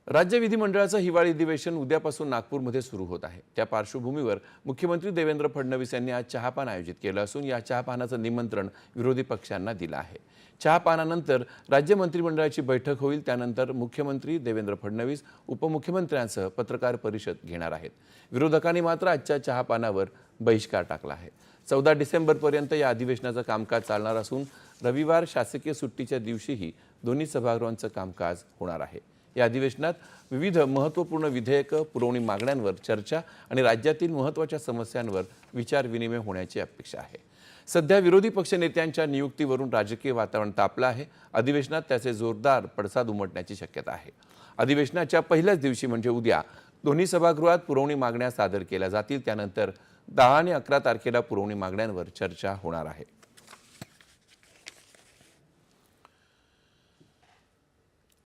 राज्य विधिमंडळाचं हिवाळी अधिवेशन उद्यापासून नागपूरमध्ये सुरू होत आहे। त्या पार्श्वभूमीवर मुख्यमंत्री देवेंद्र फडणवीस यांनी आज चहापान आयोजित केलं असून या चहापानाचं निमंत्रण विरोधी पक्षांना दिलं आहे। चहापानानंतर राज्य मंत्रिमंडळाची बैठक होईल। त्यानंतर मुख्यमंत्री देवेंद्र फडणवीस उपमुख्यमंत्र्यांसह पत्रकार परिषद घेणार आहेत। विरोधकांनी मात्र आजच्या चहापानावर बहिष्कार टाकला आहे। 14 डिसेंबरपर्यंत या अधिवेशनाचं कामकाज चालणार असून रविवार शासकीय सुट्टीच्या दिवशीही दोन्ही सभागृहांचं कामकाज होणार आहे। या अधिवेशनात विविध महत्त्वपूर्ण विधेयक, पुरवणी मागण्यांवर चर्चा आणि राज्यातील महत्त्वाच्या समस्यांवर विचारविनिमय होण्याची अपेक्षा आहे। सध्या विरोधी पक्ष नेत्यांच्या नियुक्तीवरून राजकीय वातावरण तापलं आहे। अधिवेशनात त्याचे जोरदार पडसाद उमटण्याची शक्यता आहे। अधिवेशनाच्या पहिल्याच दिवशी म्हणजे उद्या दोन्ही सभागृहात पुरवणी मागण्या सादर केल्या जातील। त्यानंतर 10 आणि 11 तारखेला पुरवणी मागण्यांवर चर्चा होणार आहे।